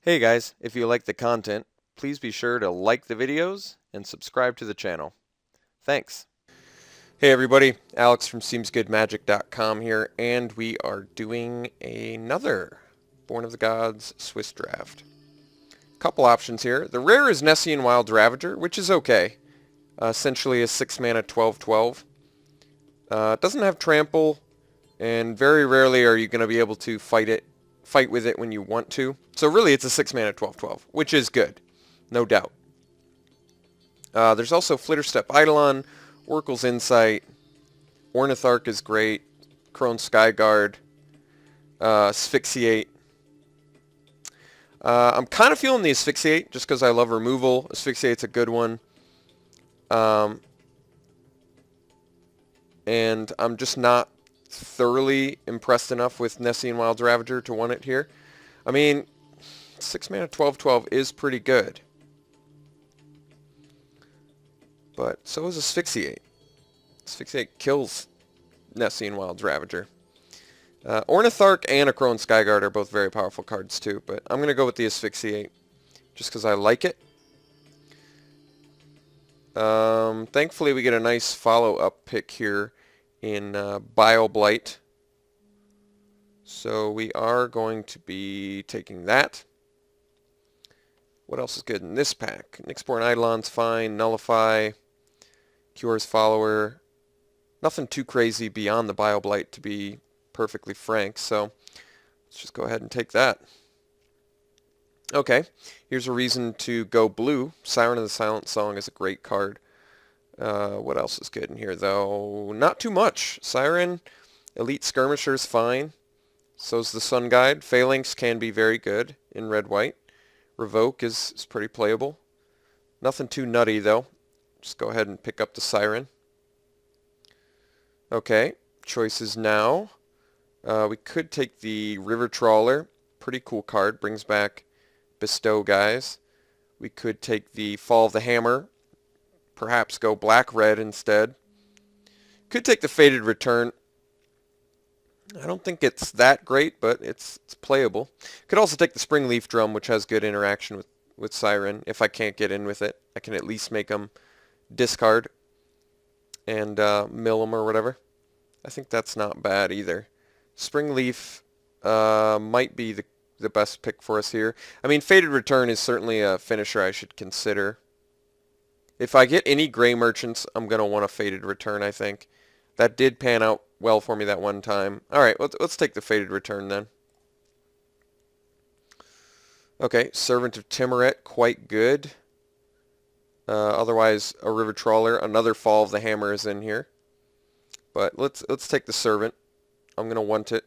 Hey guys, if you like the content, please be sure to like the videos and subscribe to the channel. Thanks. Hey everybody, Alex from SeemsGoodMagic.com here, and we are doing another Born of the Gods Swiss draft. Couple options here. The rare is Nessian Wild Ravager, which is okay. Essentially a 6 mana 12/12. It doesn't have trample, and very rarely are you going to be able to fight with it when you want to. So really it's a 6 mana 12/12, which is good, no doubt. There's also Flitterstep Eidolon, Oracle's Insight, Ornithark is great, Crone Skyguard, Asphyxiate. I'm kind of feeling the Asphyxiate just because I love removal. Asphyxiate's a good one. And I'm just not thoroughly impressed enough with Nessian Wild Ravager to want it here. I mean, 6 mana 12/12 is pretty good. But so is Asphyxiate. Asphyxiate kills Nessian Wild Ravager. Ornithark and a Crone Skyguard are both very powerful cards too, but I'm going to go with the Asphyxiate just because I like it. Thankfully we get a nice follow-up pick here in Bioblight. So we are going to be taking that. What else is good in this pack? Nyxborn Eidolon's fine, Nullify, Cure's Follower. Nothing too crazy beyond the Bioblight, to be perfectly frank, so let's just go ahead and take that. Okay, here's a reason to go blue. Siren of the Silent Song is a great card. What else is good in here, though? Not too much. Siren, Elite Skirmisher is fine. So's the Sun Guide. Phalanx can be very good in red-white. Revoke is pretty playable. Nothing too nutty, though. Just go ahead and pick up the Siren. Okay, choices now. We could take the River Trawler. Pretty cool card. Brings back Bestow guys. We could take the Fall of the Hammer. Perhaps go black-red instead. Could take the Fated Return. I don't think it's that great, but it's playable. Could also take the Springleaf Drum, which has good interaction with Siren. If I can't get in with it, I can at least make them discard and mill them or whatever. I think that's not bad either. Springleaf might be the best pick for us here. I mean, Fated Return is certainly a finisher I should consider. If I get any Gray Merchants, I'm going to want a Fated Return, I think. That did pan out well for me that one time. Alright, let's take the Fated Return then. Okay, Servant of Timuret, quite good. Otherwise, a River Trawler. Another Fall of the Hammer is in here. But let's take the Servant. I'm going to want it.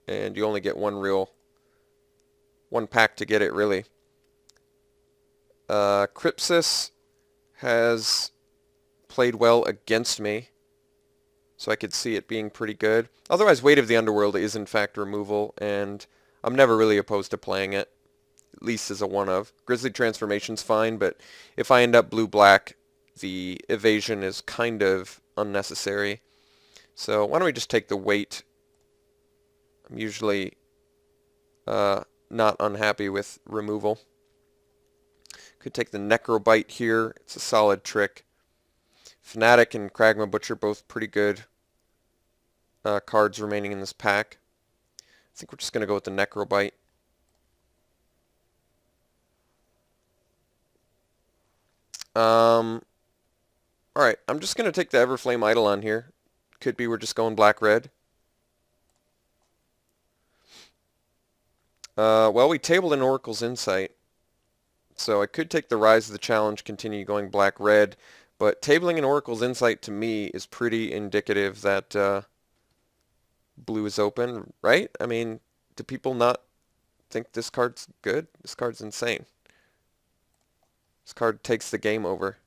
And you only get one pack to get it, really. Crypsis has played well against me, so I could see it being pretty good. Otherwise, Weight of the Underworld is in fact removal, and I'm never really opposed to playing it, at least as a one-of. Grizzly Transformation's fine, but if I end up blue-black, the evasion is kind of unnecessary. So why don't we just take the Weight? I'm usually not unhappy with removal. Could take the Necrobite here. It's a solid trick. Fnatic and Kragma Butcher, both pretty good cards remaining in this pack. I think we're just going to go with the Necrobite. Alright, I'm just going to take the Everflame Eidolon here. Could be we're just going black-red. Well, we tabled an Oracle's Insight. So I could take the Rise of the Challenge, continue going black-red, but tabling an Oracle's Insight to me is pretty indicative that blue is open, right? I mean, do people not think this card's good? This card's insane. This card takes the game over.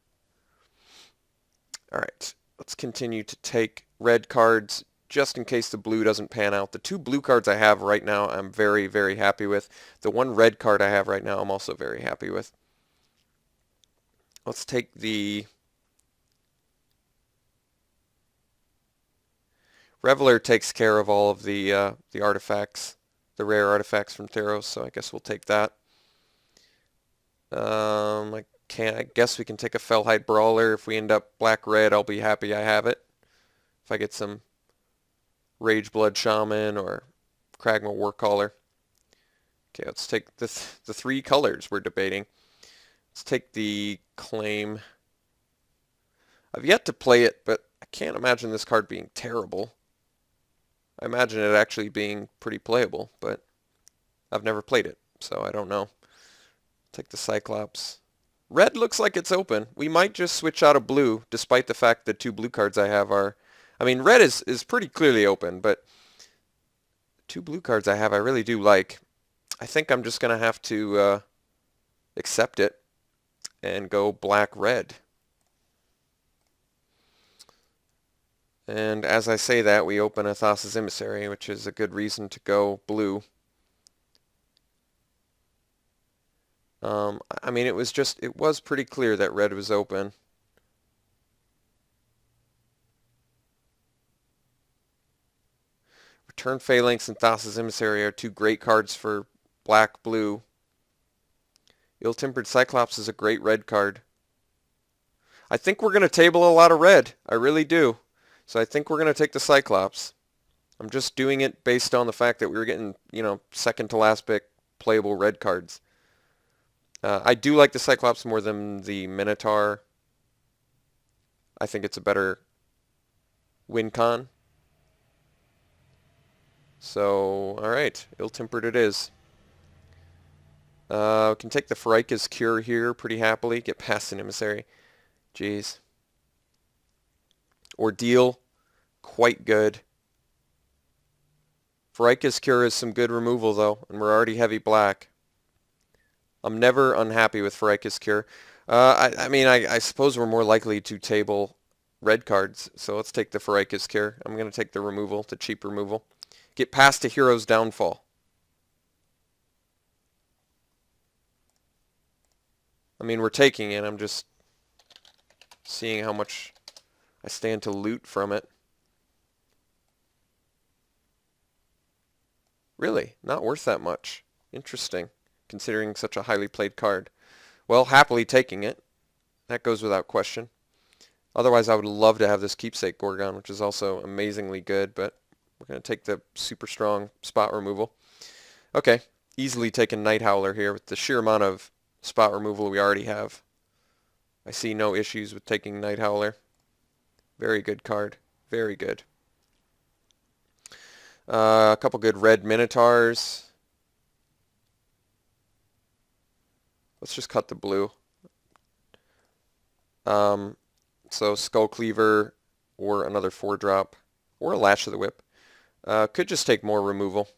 Alright, let's continue to take red cards just in case the blue doesn't pan out. The two blue cards I have right now I'm very, very happy with. The one red card I have right now I'm also very happy with. Let's take the Reveler takes care of all of the artifacts, the rare artifacts from Theros, so I guess we'll take that. I guess we can take a Fellhide Brawler. If we end up black-red, I'll be happy I have it. If I get some Rage Blood Shaman or Kragma Warcaller. Okay, let's take the three colors we're debating. Let's take the Claim. I've yet to play it, but I can't imagine this card being terrible. I imagine it actually being pretty playable, but I've never played it, so I don't know. Take the Cyclops. Red looks like it's open. We might just switch out of blue, despite the fact that two blue cards I have are... I mean, red is pretty clearly open, but two blue cards I have I really do like. I think I'm just going to have to accept it and go black-red. And as I say that, we open a Thassa's Emissary, which is a good reason to go blue. I mean, it was pretty clear that red was open. Return Phalanx and Thassa's Emissary are two great cards for black-blue. Ill-Tempered Cyclops is a great red card. I think we're going to table a lot of red. I really do. So I think we're going to take the Cyclops. I'm just doing it based on the fact that we were getting, second to last pick playable red cards. I do like the Cyclops more than the Minotaur. I think it's a better win con. So, alright, Ill-Tempered it is. We can take the Pharika's Cure here pretty happily. Get past an Emissary. Jeez. Ordeal, quite good. Pharika's Cure is some good removal though, and we're already heavy black. I'm never unhappy with Pharika's Cure. I mean, I suppose we're more likely to table red cards, so let's take the Pharika's Cure. I'm going to take the removal, the cheap removal. Get past a Hero's Downfall. I mean, we're taking it. I'm just seeing how much I stand to loot from it. Really? Not worth that much. Interesting, considering such a highly played card. Well, happily taking it. That goes without question. Otherwise, I would love to have this Keepsake Gorgon, which is also amazingly good, but we're going to take the super strong spot removal. Okay, easily taking Night Howler here with the sheer amount of spot removal we already have. I see no issues with taking Night Howler. Very good card. Very good. A couple good red Minotaurs. Let's just cut the blue. So Skull Cleaver or another 4-drop or a Lash of the Whip. Could just take more removal.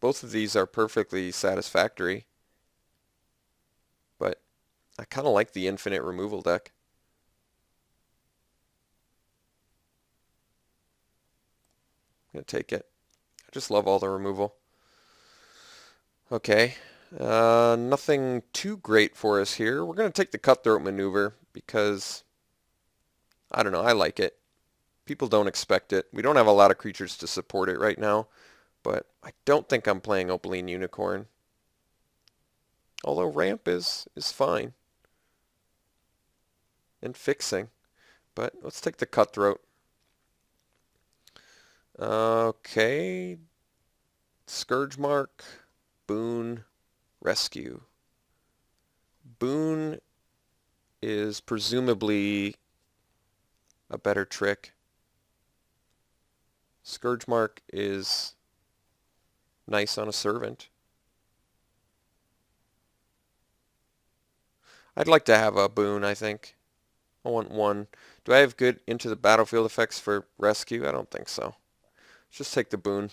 Both of these are perfectly satisfactory, but I kind of like the infinite removal deck. I'm going to take it. I just love all the removal. Okay, nothing too great for us here. We're going to take the Cutthroat Maneuver because, I don't know, I like it. People don't expect it. We don't have a lot of creatures to support it right now, but I don't think I'm playing Opaline Unicorn. Although Ramp is fine. And Fixing. But let's take the Cutthroat. Okay. Scourge Mark. Boon. Rescue. Boon is presumably a better trick. Scourge Mark is nice on a Servant. I'd like to have a Boon, I think. I want one. Do I have good into the battlefield effects for Rescue? I don't think so. Let's just take the Boon.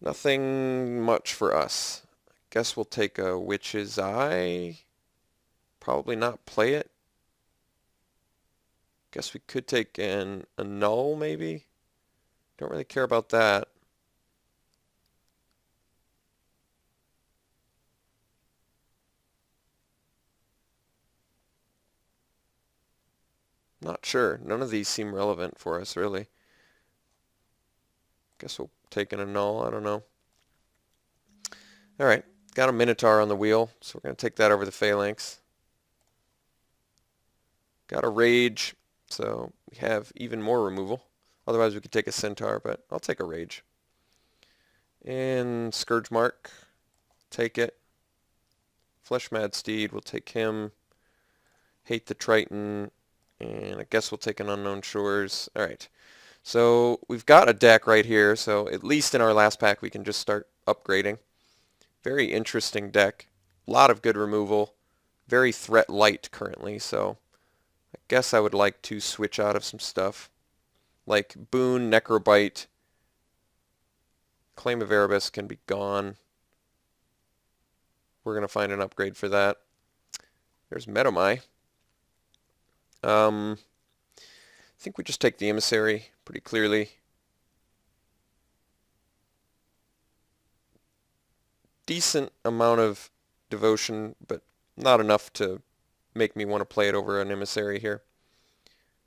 Nothing much for us. Guess we'll take a Witch's Eye. Probably not play it. Guess we could take a Null, maybe? Don't really care about that. Not sure. None of these seem relevant for us, really. Guess we'll take an annul, I don't know. Alright, got a Minotaur on the wheel, so we're going to take that over the Phalanx. Got a Rage, so we have even more removal. Otherwise we could take a Centaur, but I'll take a Rage. And Scourge Mark, take it. Flesh Mad Steed, we'll take him. Hate the Triton, and I guess we'll take an Unknown Shores. Alright, so we've got a deck right here, so at least in our last pack we can just start upgrading. Very interesting deck. A lot of good removal. Very threat light currently, so I guess I would like to switch out of some stuff. Like Boon, Necrobite, Claim of Erebus can be gone. We're going to find an upgrade for that. There's Metamai. I think we just take the Emissary pretty clearly. Decent amount of devotion, but not enough to make me want to play it over an Emissary here.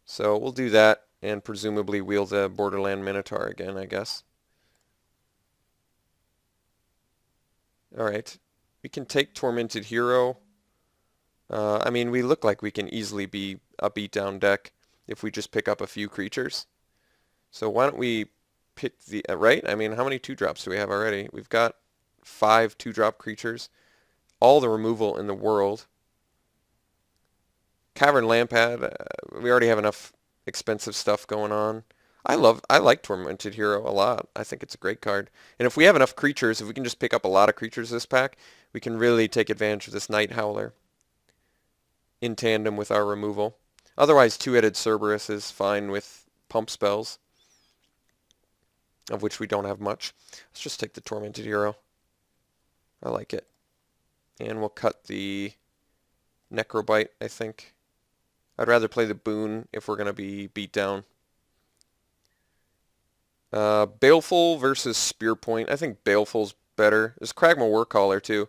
So we'll do that and presumably wheel the Borderland Minotaur again, I guess. Alright, we can take Tormented Hero. I mean, we look like we can easily be a beatdown deck if we just pick up a few creatures. So why don't we pick the... right? I mean, how many 2-drops do we have already? We've got 5 2-drop creatures. All the removal in the world. Cavern Lampad, we already have enough expensive stuff going on. I like Tormented Hero a lot. I think it's a great card. And if we have enough creatures, if we can just pick up a lot of creatures this pack, we can really take advantage of this Night Howler in tandem with our removal. Otherwise, Two-Headed Cerberus is fine with pump spells, of which we don't have much. Let's just take the Tormented Hero. I like it. And we'll cut the Necrobite, I think. I'd rather play the Boon if we're going to be beat down. Baleful versus Spearpoint. I think Baleful's better. There's Kragma Warcaller too.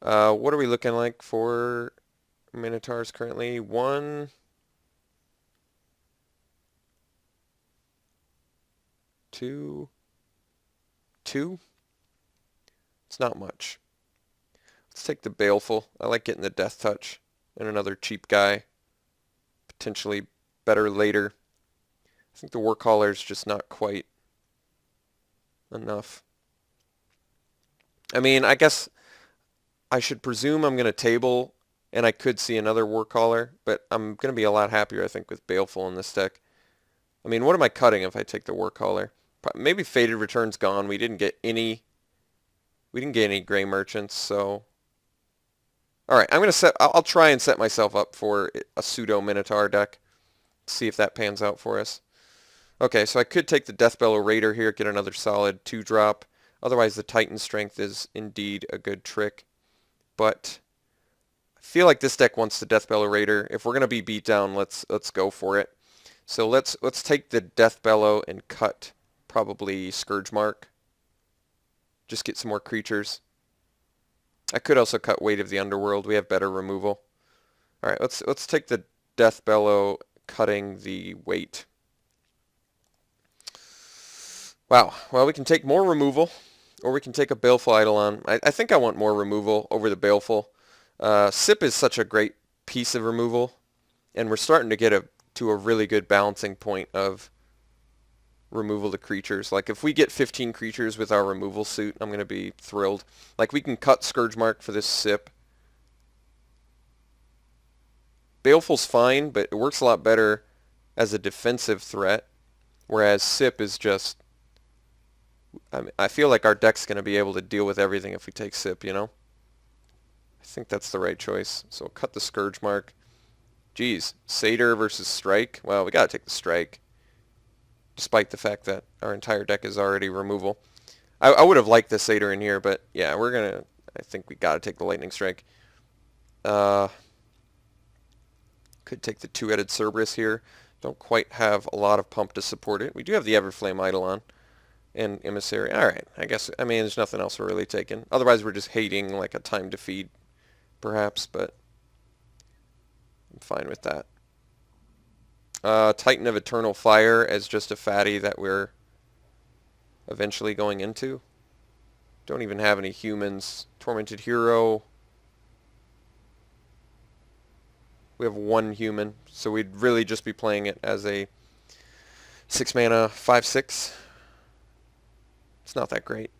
What are we looking like for Minotaurs currently? 1, 2, 2? It's not much. Let's take the Baleful. I like getting the Death Touch. And another cheap guy. Potentially better later. I think the Warcaller is just not quite enough. I mean, I guess I should presume I'm going to table, and I could see another Warcaller, but I'm going to be a lot happier, I think, with Baleful in this deck. I mean, what am I cutting if I take the Warcaller? Maybe Fated Return's gone. We didn't get any Gray Merchants, so... Alright, I'll try and set myself up for a pseudo Minotaur deck. See if that pans out for us. Okay, so I could take the Deathbellow Raider here, get another solid 2-drop. Otherwise, the Titan Strength is indeed a good trick. But I feel like this deck wants the Deathbellow Raider. If we're going to be beat down, let's go for it. So let's take the Deathbellow and cut probably Scourge Mark. Just get some more creatures. I could also cut Weight of the Underworld. We have better removal. All right, let's take the Deathbellow, cutting the Weight. Wow. Well, we can take more removal, or we can take a Baleful Eidolon. I think I want more removal over the Baleful. Sip is such a great piece of removal, and we're starting to get to a really good balancing point of removal to creatures. Like, if we get 15 creatures with our removal suit, I'm going to be thrilled. Like, we can cut Scourge Mark for this Sip. Baleful's fine, but it works a lot better as a defensive threat, whereas Sip is just... I feel like our deck's going to be able to deal with everything if we take Sip, you know? I think that's the right choice. So cut the Scourge Mark. Geez, Satyr versus Strike? Well, we got to take the Strike, despite the fact that our entire deck is already removal. I would have liked the Satyr in here, but yeah, I think we got to take the Lightning Strike. Could take the Two-Headed Cerberus here. Don't quite have a lot of pump to support it. We do have the Everflame Eidolon and Emissary. Alright, I mean, there's nothing else we're really taking. Otherwise, we're just hating like a Time to Feed, perhaps, but I'm fine with that. Titan of Eternal Fire as just a fatty that we're eventually going into. Don't even have any humans. Tormented Hero. We have one human, so we'd really just be playing it as a 6 mana 5/6. It's not that great.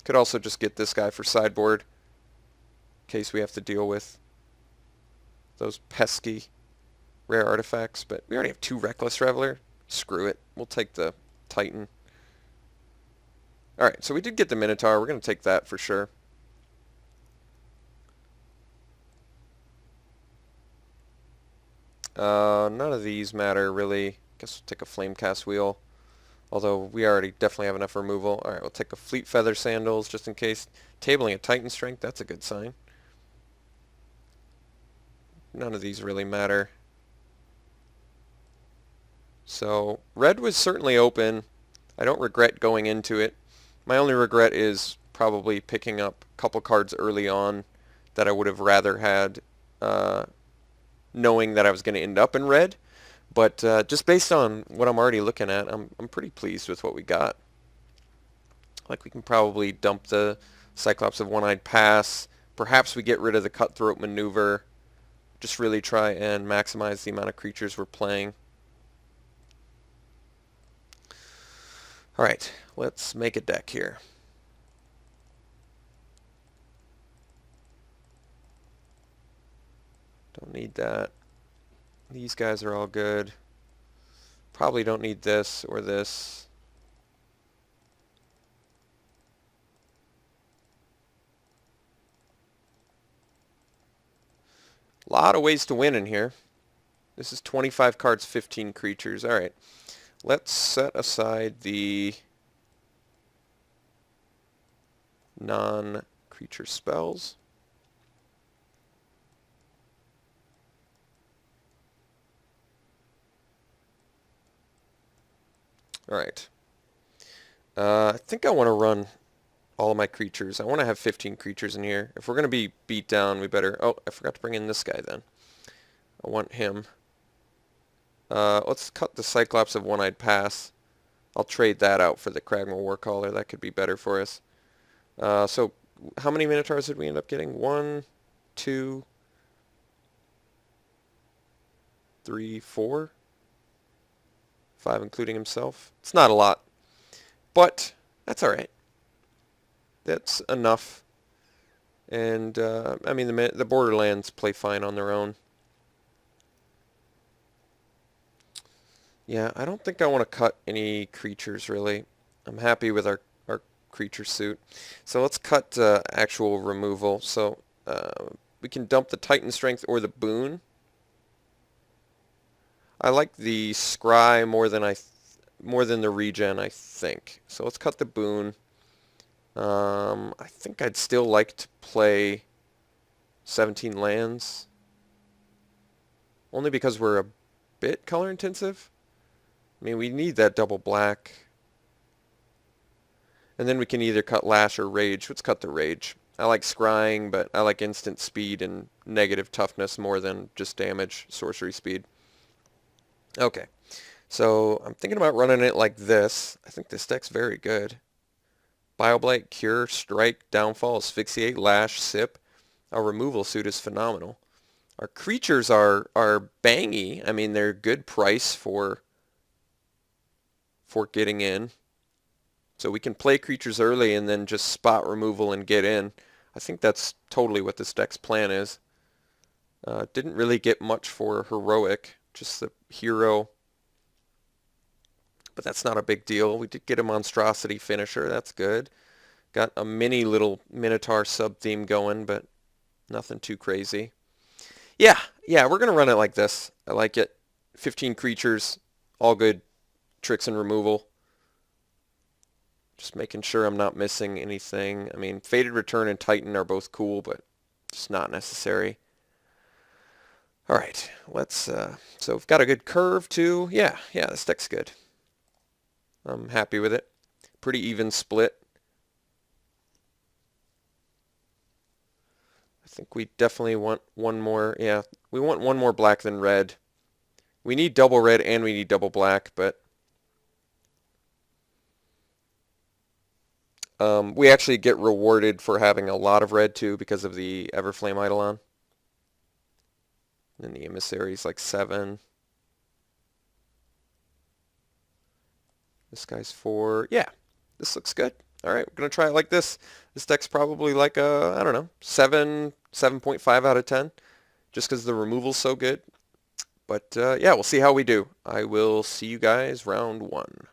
Could also just get this guy for sideboard in case we have to deal with those pesky rare artifacts, but we already have 2 Reckless Reveler. Screw it. We'll take the Titan. Alright, so we did get the Minotaur. We're going to take that for sure. None of these matter, really. Guess we'll take a Flamecast Wheel. Although we already definitely have enough removal. Alright, we'll take a Fleet Feather Sandals just in case. Tabling a Titan Strength, that's a good sign. None of these really matter. So, red was certainly open. I don't regret going into it. My only regret is probably picking up a couple cards early on that I would have rather had, knowing that I was going to end up in red. But just based on what I'm already looking at, I'm pretty pleased with what we got. Like, we can probably dump the Cyclops of One-Eyed Pass. Perhaps we get rid of the Cutthroat Maneuver. Just really try and maximize the amount of creatures we're playing. Alright, let's make a deck here. Don't need that. These guys are all good. Probably don't need this or this. A lot of ways to win in here. This is 25 cards, 15 creatures. Alright. Let's set aside the non-creature spells. Alright. I think I want to run all of my creatures. I want to have 15 creatures in here. If we're going to be beat down, we better... Oh, I forgot to bring in this guy then. I want him. Let's cut the Cyclops of One-Eyed Pass. I'll trade that out for the Kragma Warcaller. That could be better for us. So, how many Minotaurs did we end up getting? 1, 2, 3, 4, 5, including himself. It's not a lot, but that's alright. That's enough. And, I mean, the Borderlands play fine on their own. Yeah, I don't think I want to cut any creatures, really. I'm happy with our creature suit. So let's cut actual removal. So we can dump the Titan Strength or the Boon. I like the Scry more than the Regen, I think. So let's cut the Boon. I think I'd still like to play 17 lands. Only because we're a bit color intensive. I mean, we need that double black. And then we can either cut Lash or Rage. Let's cut the Rage. I like scrying, but I like instant speed and negative toughness more than just damage, sorcery speed. Okay. So I'm thinking about running it like this. I think this deck's very good. Bioblight, Cure, Strike, Downfall, Asphyxiate, Lash, Sip. Our removal suit is phenomenal. Our creatures are bangy. I mean, they're good price for getting in. So we can play creatures early and then just spot removal and get in. I think that's totally what this deck's plan is. Didn't really get much for Heroic, just the hero. But that's not a big deal. We did get a Monstrosity finisher, that's good. Got a mini little Minotaur sub-theme going, but nothing too crazy. Yeah, we're going to run it like this. I like it. 15 creatures, all good tricks and removal. Just making sure I'm not missing anything. I mean, Fated Return and Titan are both cool, but just not necessary. Alright, let's, so we've got a good curve too. Yeah, this deck's good. I'm happy with it. Pretty even split. I think we definitely want one more, yeah, we want one more black than red. We need double red and we need double black, but We actually get rewarded for having a lot of red too because of the Everflame Eidolon. And the Emissary's like 7. This guy's 4. Yeah, this looks good. All right, we're going to try it like this. This deck's probably like a, I don't know, 7, 7.5 out of 10, just because the removal's so good. But yeah, we'll see how we do. I will see you guys round 1.